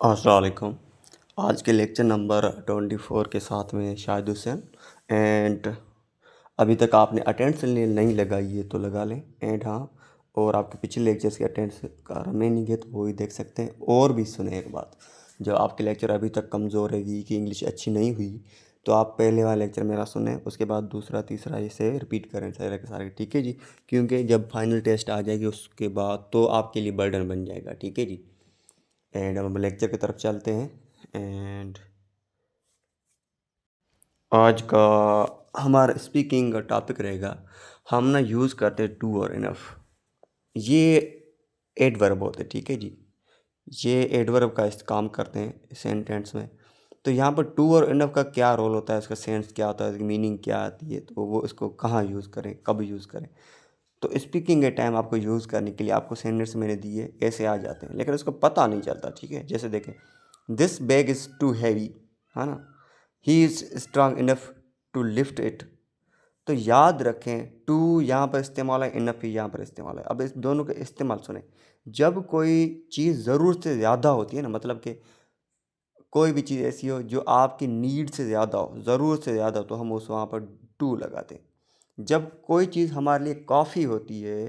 अस्सलाम वालेकुम। आज के लेक्चर नंबर 24 के साथ में शाहिद हुसैन। एंड अभी तक आपने अटेंडेंस नहीं लगाई है तो लगा लें। एंड हाँ, और आपके पिछले लेक्चर्स के अटेंडेंस का रिमेनिंग है तो वो भी देख सकते हैं। और भी सुने एक बात, जो आपके लेक्चर अभी तक कमज़ोर है, वीक इंग्लिश अच्छी नहीं हुई, तो आप पहले वाला लेक्चर मेरा सुने, उसके बाद दूसरा तीसरा ऐसे रिपीट करें सारे के सारे, ठीक है जी। क्योंकि जब फाइनल टेस्ट आ जाएगी उसके बाद तो आपके लिए बर्डन बन जाएगा, ठीक है जी। एंड अब हम लेक्चर की तरफ चलते हैं। एंड आज का हमारा स्पीकिंग का टॉपिक रहेगा, हम ना यूज़ करते हैं टू और इनफ। ये एडवर्ब होते हैं, ठीक है जी। ये एडवर्ब का काम करते हैं सेंटेंस में। तो यहाँ पर टू और इनफ का क्या रोल होता है, इसका सेंस क्या होता है, इसकी मीनिंग क्या आती है, तो वो इसको कहाँ यूज़ करें, कब यूज़ करें। तो स्पीकिंग के टाइम आपको यूज़ करने के लिए आपको सेंटेंस मैंने दिए ऐसे आ जाते हैं, लेकिन उसको पता नहीं चलता, ठीक है। जैसे देखें, this bag is too heavy, है ना। He is strong enough to lift it. तो याद रखें, टू यहाँ पर इस्तेमाल है, इनफ ही यहाँ पर इस्तेमाल है। अब इस दोनों का इस्तेमाल सुने। जब कोई चीज़ ज़रूरत से ज़्यादा होती है ना, मतलब कि कोई भी चीज़ ऐसी हो जो आपकी नीड से ज़्यादा हो, ज़रूरत से ज़्यादा हो, तो हम उस वहाँ पर टू लगाते हैं। जब कोई चीज़ हमारे लिए काफ़ी होती है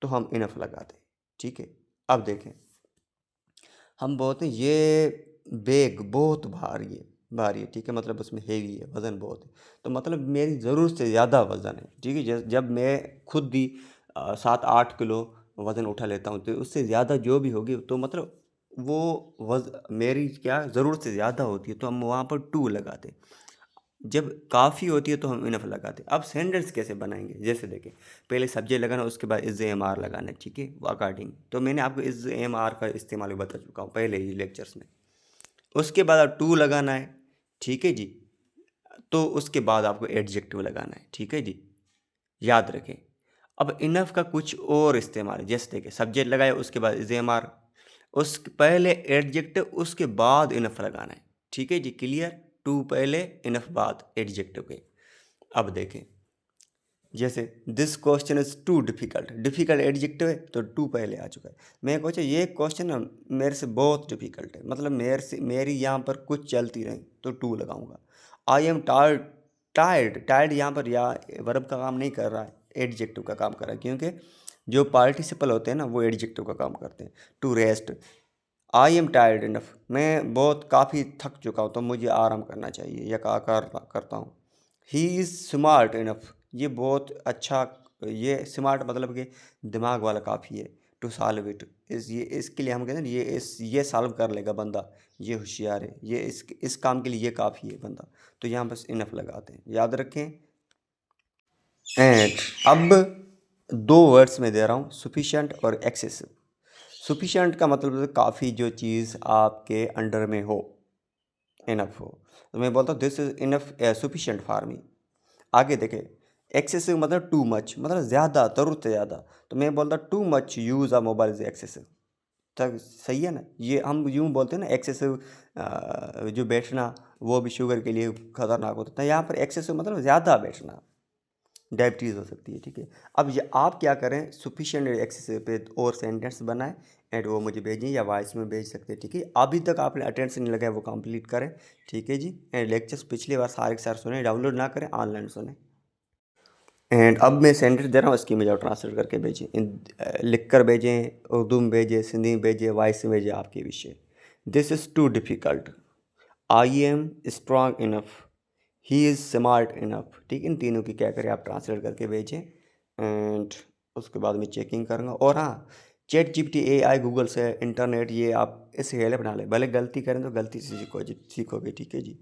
तो हम इनफ लगाते हैं, ठीक है। अब देखें, हम बोलते हैं ये बैग बहुत भारी है, ठीक है, मतलब उसमें हेवी है, वज़न बहुत है। तो मतलब मेरी ज़रूरत से ज़्यादा वज़न है, ठीक है। जब मैं खुद भी 7-8 किलो वज़न उठा लेता हूँ, तो उससे ज़्यादा जो भी होगी तो मतलब वो मेरी क्या ज़रूरत से ज़्यादा होती है, तो हम वहाँ पर टू लगाते हैं। जब काफ़ी होती है तो हम इनफ लगाते हैं। अब सेंटेंस कैसे बनाएंगे, जैसे देखें, पहले सब्जेक्ट लगाना, उसके बाद इज़ एम आर लगाना है, ठीक है, वो अकॉर्डिंग। तो मैंने आपको इज़ एम आर का इस्तेमाल बता चुका हूँ पहले ही लेक्चर्स में। उसके बाद अब टू लगाना है, ठीक है जी। तो उसके बाद आपको एडजेक्टिव लगाना है, ठीक है जी। याद रखें। अब इनफ का कुछ और इस्तेमाल है, जैसे देखें, सब्जेक्ट लगाया, उसके बाद इज़ एम आर, उस पहले एडजेक्टिव, उसके बाद इनफ लगाना है, ठीक है जी। क्लियर। टू पहले, इनफ बाद एडजेक्टिव के। अब देखें, जैसे this question is too difficult, difficult adjective है तो टू पहले आ चुका है। मैं कहूँ ये क्वेश्चन ना मेरे से बहुत डिफ़िकल्ट है, मतलब मेरी यहाँ पर कुछ चलती नहीं, तो टू लगाऊंगा। आई एम टायर्ड, टायर्ड यहाँ पर या वर्ब का काम नहीं कर रहा है, एडजेक्टिव का काम कर रहा है, क्योंकि जो पार्टिसिपल होते हैं ना वो एडजेक्टिव का काम करते हैं। To rest, I am tired enough, मैं बहुत काफ़ी थक चुका हूँ तो मुझे आराम करना चाहिए या करता हूँ। ही इज़ स्मार्ट इनफ, ये बहुत अच्छा, ये स्मार्ट मतलब कि दिमाग वाला काफ़ी है। टू सॉल्व इट, ये इसके लिए हम कहते हैं ये सॉल्व कर लेगा बंदा, ये होशियार है, ये इस काम के लिए ये काफ़ी है बंदा। तो यहाँ बस इनफ लगाते हैं, याद रखें। एंड अब दो वर्ड्स में दे रहा हूँ, सफिशेंट और एक्सेसिव। सफिशेंट का मतलब है काफ़ी, जो चीज़ आपके अंडर में हो, इनफ हो। तो मैं बोलता हूँ this is enough sufficient for me. आगे देखें, एक्सेसिव मतलब टू मच, मतलब ज़्यादा, ज़रूरत से ज़्यादा। तो मैं बोलता too much use a mobile is excessive. तब सही है ना। ये हम यूँ बोलते हैं ना, एक्सेसिव जो बैठना वो भी शुगर के लिए ख़तरनाक होता है। यहाँ पर एक्सेसिव मतलब ज़्यादा बैठना, डायबिटीज़ हो सकती है, ठीक है। अब ये आप क्या करें, सफिशिएंट एक्सेसिव पे और सेंटेंस बनाएं एंड वो मुझे भेजें या वॉइस में भेज सकते हैं, ठीक है। अभी तक आपने अटेंडेंस नहीं लगाया वो कंप्लीट करें, ठीक है जी। एंड लेक्चर्स पिछली बार सारे के सारे सुने, डाउनलोड ना करें, ऑनलाइन सुने। एंड अब मैं सेंटेंस दे रहा हूँ, इसकी मुझे ट्रांसलेट करके भेजें, लिख कर भेजें, उर्दू में भेजें, सिंधी में भेजें, वॉइस में भेजें, आपके विषय। This is too difficult, I am strong enough, he is smart enough, ठीक है। इन तीनों की क्या करें, आप ट्रांसलेट करके भेजें। एंड उसके बाद मैं चेकिंग करूँगा। और हाँ, चैट जीपीटी, एआई, गूगल से, इंटरनेट, ये आप इससे हेल्प बना लें, भले गलती करें तो गलती से सीखोगे, ठीक है जी।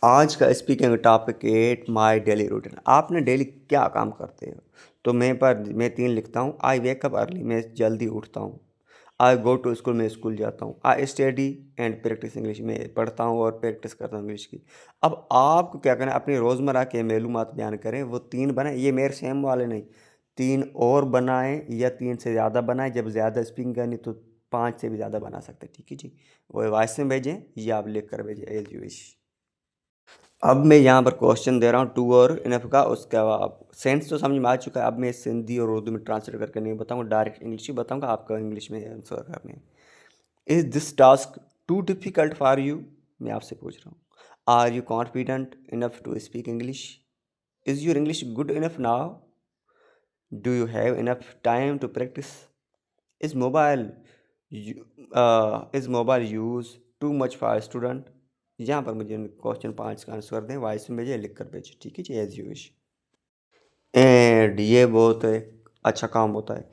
आज का स्पीकिंग टॉपिक है माय डेली रूटीन। आपने डेली क्या काम करते हो। तो मैं 3 लिखता हूँ। आई वेक अप अर्ली, मैं जल्दी उठता हूँ। आई गो टू स्कूल, मैं स्कूल जाता हूँ। I study and practice English, में पढ़ता हूँ और प्रैक्टिस करता हूँ इंग्लिश की। अब आपको क्या करना है, अपनी रोज़मर्रा के मालूमात बयान करें, वो 3 बनाएं। ये मेरे सेम वाले नहीं, 3 और बनाएं या 3 से ज़्यादा बनाएं। जब ज़्यादा स्पीकिंग करनी तो 5 से भी ज़्यादा बना सकते हैं, ठीक है जी। वो वॉइस में भेजें या आप लिख कर भेजें, एज यू विश। अब मैं यहाँ पर क्वेश्चन दे रहा हूँ टू और इनफ का, उसका आप सेंस तो समझ में आ चुका है। अब मैं सिंधी और उर्दू में ट्रांसलेट करके नहीं बताऊँगा, डायरेक्ट इंग्लिश ही बताऊँगा, आपका इंग्लिश में आंसर करने हैं। Is this task too difficult for you? मैं आपसे पूछ रहा हूँ। Are you confident enough to speak English? Is your English good enough now? Do you have enough time to practise? Is mobile is mobile use too much for student? यहाँ पर मुझे question 5 का answer दें, voice में भेजें, लिख कर भेजें, ठीक है जी, एज़ यू विश। एंड ये बहुत एक अच्छा काम होता है।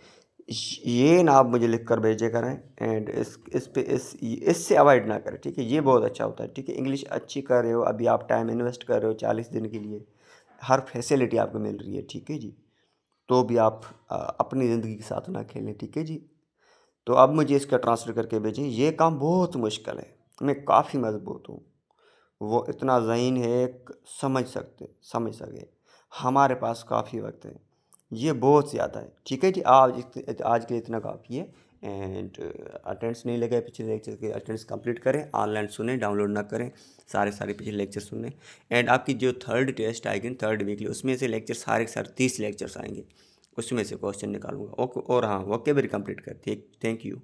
ये ना आप मुझे लिख कर भेजे करें, एंड इस पे इससे अवॉइड ना करें, ठीक है। ये बहुत अच्छा होता है, ठीक है। इंग्लिश अच्छी कर रहे हो, अभी आप टाइम इन्वेस्ट कर रहे हो 40 दिन के लिए, हर फैसिलिटी आपको मिल रही है, ठीक है जी। तो भी आप अपनी ज़िंदगी के साथ ना खेलें, ठीक है जी। तो अब मुझे इसका ट्रांसफ़र करके भेजें। ये काम बहुत मुश्किल है, मैं काफ़ी मज़बूत हूँ। वो इतना ज़हीन है कि समझ सके। हमारे पास काफ़ी वक्त है, ये बहुत ज़्यादा है, ठीक है जी। आज के लिए इतना काफ़ी है। एंड अटेंडेंस नहीं लगे पिछले लेक्चर के, अटेंडेंस कंप्लीट करें, ऑनलाइन सुने, डाउनलोड ना करें, सारे पिछले लेक्चर सुने। एंड आपकी जो थर्ड टेस्ट आएगी, थर्ड वीकली, उसमें से लेक्चर सारे 30 लेक्चर्स आएंगे, उसमें से क्वेश्चन निकालूंगा। ओके, और हाँ, वोकेबलरी कंप्लीट कर। Thank you.